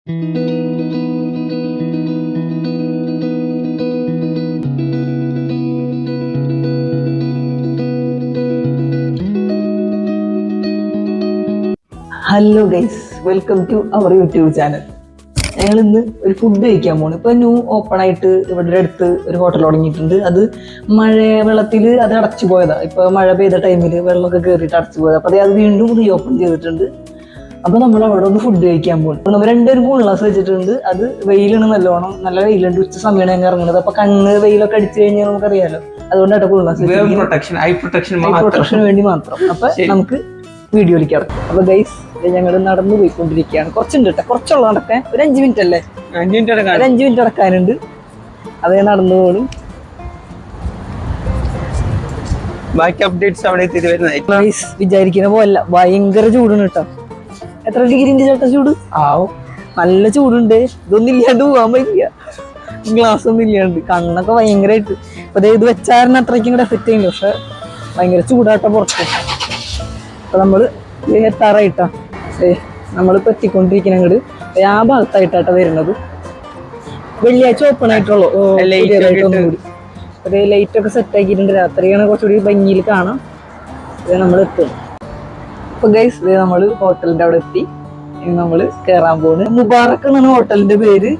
Hello guys, welcome to our YouTube channel. ഞങ്ങൾ ഇന്ന് ഒരു ഫുഡ് കഴിക്കാൻ പോണ്. ഇപ്പൊ ന്യൂ ഓപ്പൺ ആയിട്ട് ഇവിടെ അടുത്ത് ഒരു ഹോട്ടൽ തുടങ്ങിയിട്ടുണ്ട്. അത് വെള്ളത്തിൽ അത് അടച്ചു പോയതാ. ഇപ്പൊ മഴ പെയ്ത ടൈമിൽ വെള്ളമൊക്കെ കയറിയിട്ട് അടച്ചു പോയതാ. അപ്പൊ അത് വീണ്ടും റീ ഓപ്പൺ ചെയ്തിട്ടുണ്ട്. അപ്പൊ നമ്മൾ അവിടെ ഒന്ന് ഫുഡ് കഴിക്കാൻ പോകും. നമ്മൾ രണ്ടുപേരും കൂൾ ഗ്ലാസ് വെച്ചിട്ടുണ്ട്. അത് വെയിലാണ്, നല്ലോണം നല്ല വെയിലുണ്ട്. ഉച്ച സമയമാണ് ഞങ്ങൾ ഇറങ്ങുന്നത്. അപ്പൊ കണ്ണ് വെയിലൊക്കെ അടിച്ചു കഴിഞ്ഞാൽ നമുക്കറിയാലോ, അതുകൊണ്ടാണ് കൂൾ ഗ്ലാസ് പ്രൊട്ടക്ഷന് വേണ്ടി മാത്രം. അപ്പൊ നമുക്ക് വീഡിയോയിലേക്ക് ഇറക്കും. അപ്പൊ ഗൈസ്, ഞങ്ങൾ നടന്നു പോയിക്കൊണ്ടിരിക്കുകയാണ്. കുറച്ചുണ്ട് കേട്ടോ, കുറച്ചുള്ള നടക്കാൻ. ഒരു 5 മിനിറ്റ് അല്ലേ, 5 മിനിറ്റ് നടക്കാനുണ്ട്. അതേ നടന്നു പോണു. ബാക്കി അപ്ഡേറ്റ്സ് അവിടെ ഗൈസ് വിചാരിക്കുന്ന പോലല്ല, ഭയങ്കര ചൂടാണ് കേട്ടോ. എത്ര ഡിഗ്രിന്റെ ചേട്ടാ ചൂട്? നല്ല ചൂടുണ്ട്. ഇതൊന്നും ഇല്ലാണ്ട് പോകാൻ പറ്റില്ല, ഗ്ലാസ് ഒന്നും ഇല്ലാണ്ട്. കണ്ണൊക്കെ ഭയങ്കരമായിട്ട്. അപ്പൊ ഇത് വെച്ചാറിന് അത്രയ്ക്കും കൂടെ എഫക്റ്റ് ചെയ്യില്ല. പക്ഷെ ഭയങ്കര ചൂടാട്ടോ പുറത്ത്. അപ്പൊ നമ്മള് എത്താറായിട്ടാ, നമ്മളിപ്പോ എത്തിക്കൊണ്ടിരിക്കുന്ന അങ്ങോട്ട് ആ ഭാഗത്തായിട്ടാട്ടോ വരുന്നത്. വെള്ളിയാഴ്ച ഓപ്പൺ ആയിട്ടുള്ളൂ. കൂടി അതെ, ലൈറ്റ് ഒക്കെ സെറ്റ് ആക്കിയിട്ടുണ്ട്. രാത്രിയാണ് കുറച്ചുകൂടി ഭംഗിയിൽ കാണാം. നമ്മൾ എത്തും. അപ്പൊ ഗൈസ്, നമ്മള് ഹോട്ടലിന്റെ അവിടെ എത്തി. ഇനി നമ്മള് കേറാൻ പോകുന്നത് മുബാറക്ക് എന്നാണ് ഹോട്ടലിന്റെ പേര്.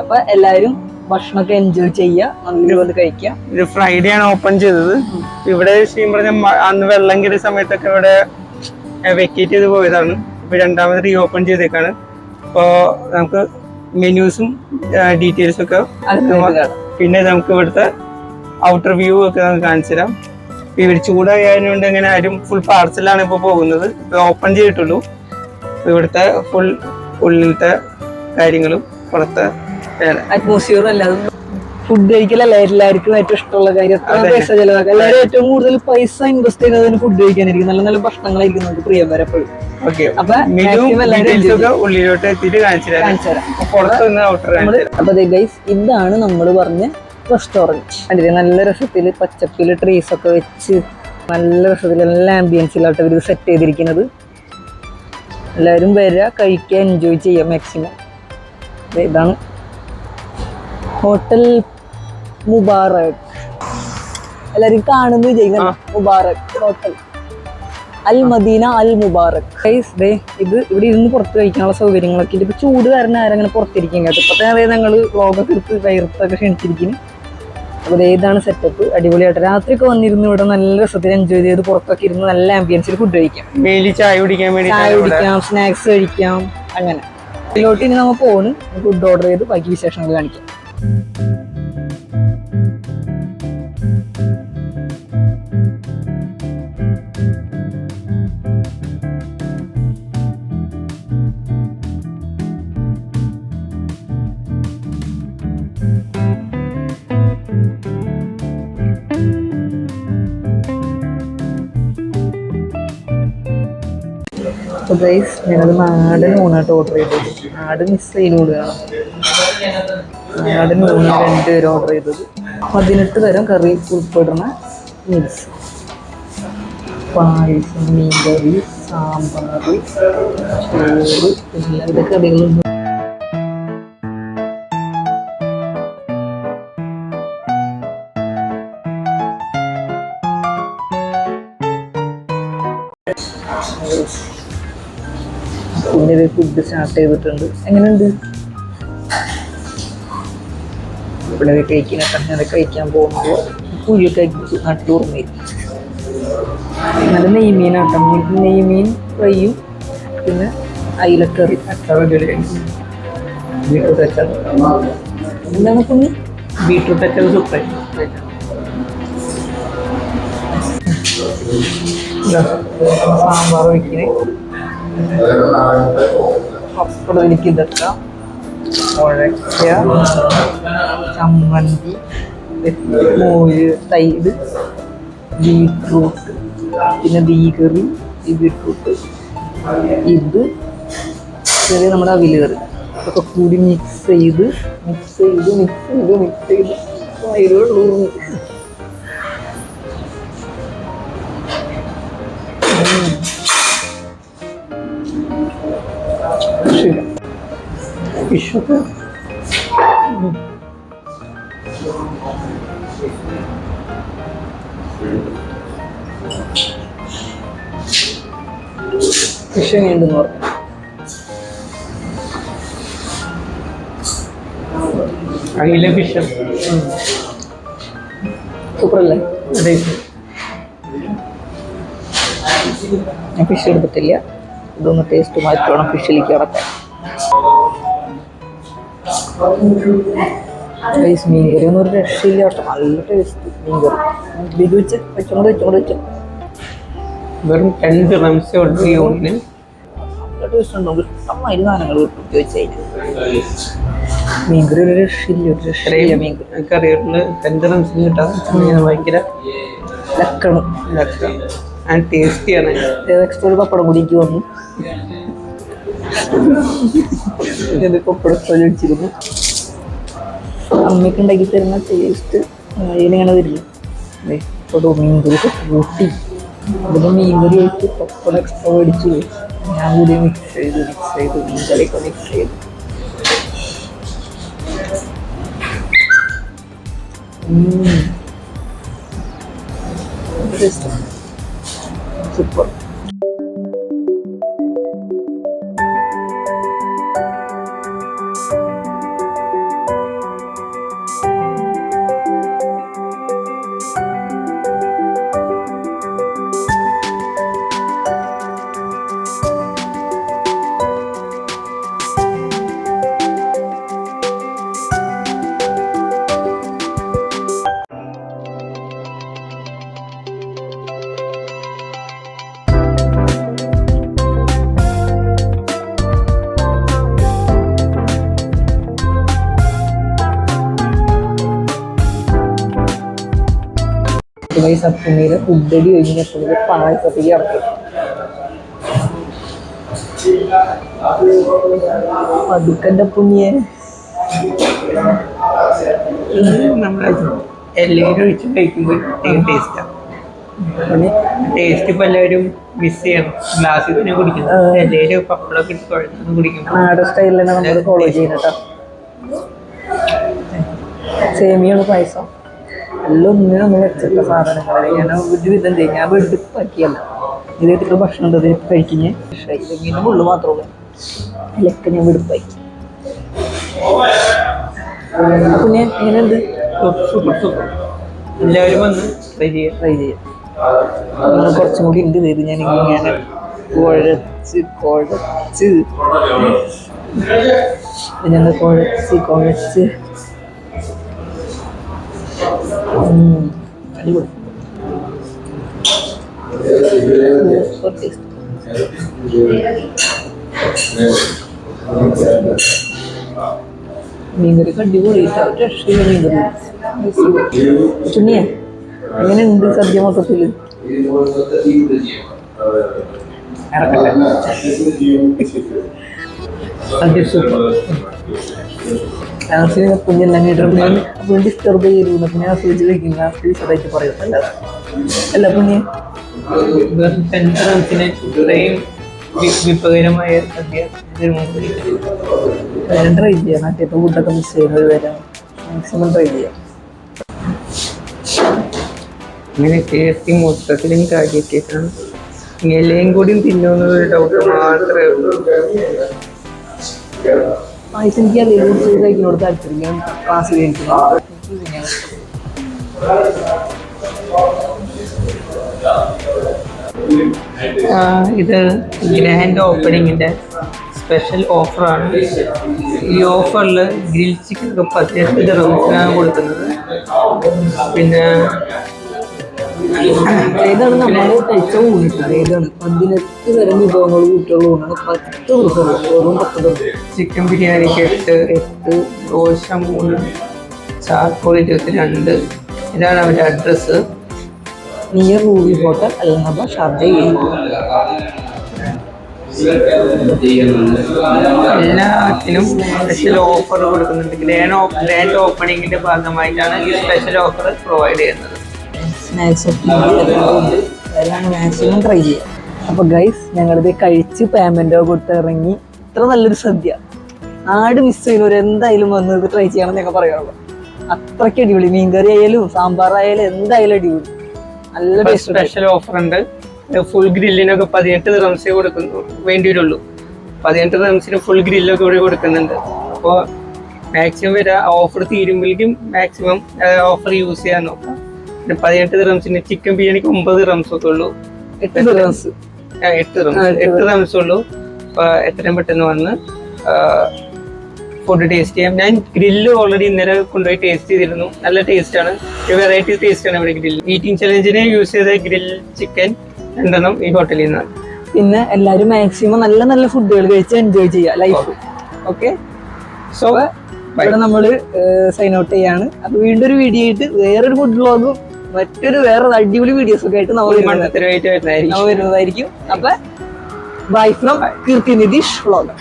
അപ്പൊ എല്ലാരും ഭക്ഷണമൊക്കെ എൻജോയ് ചെയ്യുക, നല്ല വന്ന് കഴിക്കാം. ഇത് ഫ്രൈഡേ ആണ് ഓപ്പൺ ചെയ്തത്. ഇവിടെ അന്ന് വെള്ളം കയറിയ സമയത്തൊക്കെ ഇവിടെ വെക്കേറ്റ് ചെയ്ത് പോയതാണ്. ഇപ്പൊ രണ്ടാമത് റീ ഓപ്പൺ ചെയ്തേക്കാണ്. അപ്പോ നമുക്ക് മെനൂസും ഡീറ്റെയിൽസും ഒക്കെ, പിന്നെ നമുക്ക് ഇവിടുത്തെ ഔട്ടർ വ്യൂ ഒക്കെ നമുക്ക് കാണിച്ചു തരാം. ഇവിടെ ചൂടായതുകൊണ്ട് അങ്ങനെ ആരും ഫുൾ പാർസലാണ് ഇപ്പൊ പോകുന്നത്. ഇപ്പൊ ഓപ്പൺ ചെയ്തിട്ടുള്ളൂ. ഇവിടുത്തെ ഫുൾ ഉള്ളിലത്തെ കാര്യങ്ങളും പുറത്തെ അറ്റ്മോസ്ഫിയർ അല്ലാതെ ഫുഡ് കഴിക്കലല്ല എല്ലാവർക്കും ഏറ്റവും ഇഷ്ടമുള്ള കാര്യം. പൈസ ചെലവാക്കുക. എല്ലാവരും ഏറ്റവും കൂടുതൽ പൈസ ഇൻവെസ്റ്റ് ചെയ്യുന്നതിന് ഫുഡ് കഴിക്കാനായിരിക്കും. നല്ല നല്ല ഭക്ഷണങ്ങളായിരിക്കും നമുക്ക് പ്രിയം വരപ്പോഴും. ഉള്ളിലോട്ട് എത്തിയിട്ട് കാണിച്ചു തരാം. അപ്പൊ ഗൈസ്, ഇതാണ് നമ്മൾ പറഞ്ഞ റെസ്റ്റോറന്റ്. കണ്ടില്ലേ, നല്ല രസത്തില് പച്ചപ്പില് ട്രീസ് ഒക്കെ വെച്ച് നല്ല രസത്തിൽ നല്ല ആംബിയൻസിലായിട്ട് ഇവർ സെറ്റ് ചെയ്തിരിക്കുന്നത്. എല്ലാവരും വരിക, കഴിക്കുക, എൻജോയ് ചെയ്യുക മാക്സിമം. ഇതാണ് ഹോട്ടൽ മുബാറക്. എല്ലാരും കാണുന്നു വിജയിക്കണം. മുബാറക് ഹോട്ടൽ, അൽ മദീന അൽ മുബാറക്. ഇത് ഇവിടെ ഇരുന്ന് പുറത്ത് കഴിക്കാനുള്ള സൗകര്യങ്ങളൊക്കെ ഉണ്ട്. ഇപ്പൊ ചൂട് കാരണം ആരങ്ങനെ പുറത്തിരിക്കും കേട്ടോ. ഇപ്പത്തെ അറിയാം, ഞങ്ങൾ വ്ളോഗൊക്കെ എടുത്ത് വയർത്തൊക്കെ ക്ഷണിച്ചിരിക്കുന്നു. അപ്പൊ ഇതാണ് സെറ്റപ്പ്. അടിപൊളിയായിട്ട് രാത്രിയൊക്കെ വന്നിരുന്നു ഇവിടെ നല്ല രസത്തിൽ എൻജോയ് ചെയ്ത് പുറത്തൊക്കെ ഇരുന്ന് നല്ല ആംബിയൻസിൽ ഫുഡ് കഴിക്കാം. ചായ കുടിക്കാം, സ്നാക്സ് കഴിക്കാം. അങ്ങനെ ഇതിലോട്ട് ഇനി നമ്മൾ പോണ് ഫുഡ് ഓർഡർ ചെയ്ത് ബാക്കി വിശേഷങ്ങൾ കാണിക്കാം. അപ്പോൾ ഗൈസ്, ഞങ്ങൾ നാടൻ ഊണായിട്ട് ഓർഡർ ചെയ്തത്. നാട് മിസ് ചെയ്യുന്നൂടാണ്. നാടൻ ഊണ് 2 പേര് ഓർഡർ ചെയ്തത്. 18 തരം കറി ഉൾപ്പെടുന്ന മീൽസ്, പായസം, മീൻകറി, സാമ്പാർ, ചോറ്, എല്ലാവിധ കറികളുണ്ട്. പിന്നെ ഫുഡ് സ്റ്റാർട്ട് ചെയ്തിട്ടുണ്ട്. എങ്ങനെയുണ്ട്? ഇവിടെ കഴിക്കാൻ കഴിക്കാൻ പോകുമ്പോൾ കുഴിയൊക്കെ നട്ടൂർമീൻ, നല്ല നെയ്മീനാട്ടം. നെയ്മീൻ ഫ്രൈയും പിന്നെ അയിലക്കറി, ബീട്രൂട്ട് അച്ചാർ. എന്താണ് കുഞ്ഞി? ബീട്രൂട്ട് അച്ചാർ സൂപ്പർ. സാമ്പാർ വയ്ക്കുന്നത്, പപ്പടം എനിക്ക് ഇതൊക്കെ, ഉഴയ്ക്ക, ചമ്മന്തി, മോര്, തൈര്, ബീട്രൂട്ട്, പിന്നെ ബീകറി, ഈ ബീട്രൂട്ട്, ഇത് ചെറിയ നമ്മുടെ അവിൽ കറി. അതൊക്കെ കൂടി മിക്സ് ചെയ്ത് വയറുള്ളൂ. ഫിഷൊക്കെ ഫിഷ് എങ്ങനെയുണ്ടെന്ന് പറഞ്ഞു. അയില ഫിഷ് സൂപ്പർ അല്ലേ? അതെ. ഞാൻ ഫിഷ് എടുത്തിട്ടില്ല. ഇതൊന്ന് ടേസ്റ്റ് മാറ്റി വേണം ഫിഷിലേക്ക് ഇറക്കാൻ. മീൻകറി ഒന്നും ഒരു രക്ഷയില്ല കേട്ടോ, നല്ല ടേസ്റ്റ് മീൻകറി. ഇത് വെച്ച് വെച്ചോണ്ട് വെറും 10 dirhams ഓർഡർ ചെയ്യുന്നതിന് നല്ല ടേസ്റ്റ് ഉണ്ടോ? ഇഷ്ടമായി സാധനങ്ങൾ കിട്ടും വെച്ച് കഴിഞ്ഞാൽ. മീൻകറി ഒരു രക്ഷയില്ല, ഒരു രക്ഷയില്ല മീൻകറി. കറികളിൽ 10 dirhams കിട്ടാൻ ഭയങ്കര ലക്കണം. ടേസ്റ്റിയാണ്. എക്സ്ട്രാ ഒരു പപ്പടം കൂടി എനിക്ക് വന്നു. പപ്പടം അടിച്ചിരുന്നു. അമ്മയ്ക്ക് ഉണ്ടാക്കി തരുന്ന ടേസ്റ്റ് അതിലിങ്ങനെ വരില്ല. ഇപ്പോൾ മീൻകറി കൂട്ടി അതിന് മീൻകറി വെച്ച് പപ്പടം എക്സ്ട്രാ മേടിച്ചു ഞാൻ കൂടി മിക്സ് ചെയ്ത് മീൻകറിയൊക്കെ മിക്സ് ചെയ്ത് സൂപ്പർ. സപ്പുണ്ണിയുടെ ഫുഡടി കഴിഞ്ഞപ്പോൾ പായസത്തേക്ക് ഇറക്കും. പതുക്കൻ്റെ പുണ്യെ നമ്മളെ എല്ലാവരും ഒഴിച്ച് കഴിക്കുമ്പോൾ ടേസ്റ്റാണ്. ടേസ്റ്റ് ഇപ്പം എല്ലാവരും മിസ് ചെയ്യണം. ഗ്ലാസ്സിൽ തന്നെ കുടിക്കുന്നത് എല്ലാവരും പപ്പടമൊക്കെ ഇട്ട് കുഴച്ച് കുടിക്കുമ്പോൾ നാടൻ സ്റ്റൈലിലാണ് നമ്മൾ ഫോളോ ചെയ്യുന്നത് കേട്ടോ. സേമിയാണ് പായസം. എല്ലാം ഒന്നിനൊന്നും വെച്ചിട്ട സാധനങ്ങൾ ഞാൻ ഒരുവിധം ചെയ്യും. ഞാൻ വെടുപ്പാക്കിയല്ല ഇതായിട്ടുള്ള ഭക്ഷണം ഉണ്ട് അതിന് കഴിക്കുന്നേ. മീനും ഉള്ളു മാത്രമേ അതിലൊക്കെ ഞാൻ വെടുപ്പാക്കി. അപ്പൊ ഞാൻ എങ്ങനെയുണ്ട്? എല്ലാവരും വന്ന് ട്രൈ ചെയ്യാം. അങ്ങനെ കുറച്ചും കൂടി ഉണ്ട് ചെയ്ത് ഞാൻ ഇങ്ങനെ കുഴച്ച് ഞങ്ങൾ കുഴച്ച് അടിപൊളി. മീൻകറി അടിപൊളി. രക്ഷയില്ല മീൻകറി. ചുണ്ണിയെ എങ്ങനെയുണ്ട് സദ്യ മൊത്തത്തില്? കുഞ്ഞെല്ലാം കേട്ടിട്ട് അപ്പോൾ ഡിസ്റ്റർബ് ചെയ്തിരുന്നു. പിന്നെ ആസ്വദിച്ച് കഴിക്കുന്ന ആസ്വദിച്ചതായിട്ട് പറയും അല്ല പുണ്യ ഇത്രയും വിഭകരമായ സദ്യ ട്രൈ ചെയ്യാം. മറ്റേ ഫുഡൊക്കെ മിസ് ചെയ്യുന്നത് വരെ മാക്സിമം ട്രൈ ചെയ്യാം. അങ്ങനെ ടേസ്റ്റി മൊത്തത്തിലും കാര്യക്കേക്കാണ്. ഇലയും കൂടിയും തിന്നുന്നൊരു ഡൗട്ട് മാത്രമേ ഉള്ളൂ. പായസം എനിക്ക് അറിയാം കഴിക്കുന്നോട് താല്പര്യം. ക്ലാസ് കഴിക്കുന്നു. ഇത് ഗ്രാൻഡ് ഓപ്പണിങ്ങിൻ്റെ സ്പെഷ്യൽ ഓഫറാണ്. ഈ ഓഫറിൽ ഗ്രിൽ ചിക്കൻ 18 dirhamsനാണ് കൊടുക്കുന്നത്. പിന്നെ ഏതാണ് നമ്മൾ കഴിച്ച ഊണിട്ടാണ്? ഏതാണ് 18 തരം വിഭവങ്ങൾ കൂട്ടുള്ള ഊണാണ്. 10 വെറും 10 ദിവസം. ചിക്കൻ ബിരിയാണിക്ക് 8, ദോശ 3, ചാർക്കോൾ 22. ഇതാണ് അവരുടെ അഡ്രസ്സ്. നിയർ റൂബി ഹോട്ടൽ അൽനബ ഷാർജ. എല്ലാത്തിനും സ്പെഷ്യൽ ഓഫർ കൊടുക്കുന്നുണ്ട്. ഗ്രാൻഡ് ഓപ്പണിങ്ങിന്റെ ഭാഗമായിട്ടാണ് ഈ സ്പെഷ്യൽ ഓഫർ പ്രൊവൈഡ് ചെയ്യുന്നത്. സ്നാക്സ് മാക്സിമം ട്രൈ ചെയ്യാം. അപ്പോൾ ഗൈസ് ഞങ്ങളിത് കഴിച്ച് പേയ്മെൻറ്റോ കൊടുത്ത് ഇറങ്ങി. ഇത്ര നല്ലൊരു സദ്യ നാട് മിസ് ചെയ്യുന്നവർ എന്തായാലും വന്ന് ഇത് ട്രൈ ചെയ്യണം എന്നൊക്കെ പറയാറുള്ളൂ. അത്രയ്ക്ക് അടിപൊളി. മീൻകറി ആയാലും സാമ്പാറായാലും എന്തായാലും അടിപൊളി. നല്ല ടേസ്റ്റ്. സ്പെഷ്യൽ ഓഫർ ഉണ്ട്. ഫുൾ ഗ്രില്ലിനൊക്കെ 18 ദിർഹംസേ കൊടുക്കുന്നു വേണ്ടി വരുള്ളൂ. 18 ദിർഹംസിന് ഫുൾ ഗ്രില്ലൊക്കെ ഇവിടെ കൊടുക്കുന്നുണ്ട്. അപ്പോൾ മാക്സിമം വരിക, ഓഫർ തീരുമ്പോഴേക്കും മാക്സിമം ഓഫർ യൂസ് ചെയ്യാൻ നോക്കാം. 18 ദിർഹംസിന് ചിക്കൻ ബിരിയാണിക്ക് 9 ദിർഹംസ് ഒക്കെ ഉള്ളൂ. 8 ദിർഹംസ് 8 ദിർഹംസ് ഉള്ളൂ. എത്രയും പെട്ടെന്ന് വന്ന് ഫുഡ് ടേസ്റ്റ് ചെയ്യാം. ഞാൻ ഗ്രില്ല് ഓൾറെഡി ഇന്നലെ കൊണ്ടുപോയി ടേസ്റ്റ് ചെയ്തിരുന്നു. നല്ല ടേസ്റ്റ് ആണ്. വെറൈറ്റി ടേസ്റ്റ് ആണ് ഇവിടെ ഗ്രില്ല്. ഈറ്റിംഗ് ചലഞ്ചിന് യൂസ് ചെയ്ത ഗ്രിൽ ചിക്കൻ 2 ഈ ഹോട്ടലിൽ നിന്നാണ്. പിന്നെ എല്ലാവരും മാക്സിമം നല്ല നല്ല ഫുഡുകൾ കഴിച്ച് എൻജോയ് ചെയ്യുക ലൈഫ്. ഓക്കെ, സോ ഇവിടെ നമ്മള് സൈൻ ഔട്ട് ചെയ്യാണ്. അപ്പൊ വീണ്ടും ഒരു വീഡിയോ ആയിട്ട് വേറൊരു ഫുഡ് വ്ളോഗും വേറെ അടിപൊളി വീഡിയോസ് ഒക്കെ ആയിട്ട് നമ്മൾ വരുന്നതായിരിക്കും. അപ്പൊ bye from Keerthi Nitish vlog.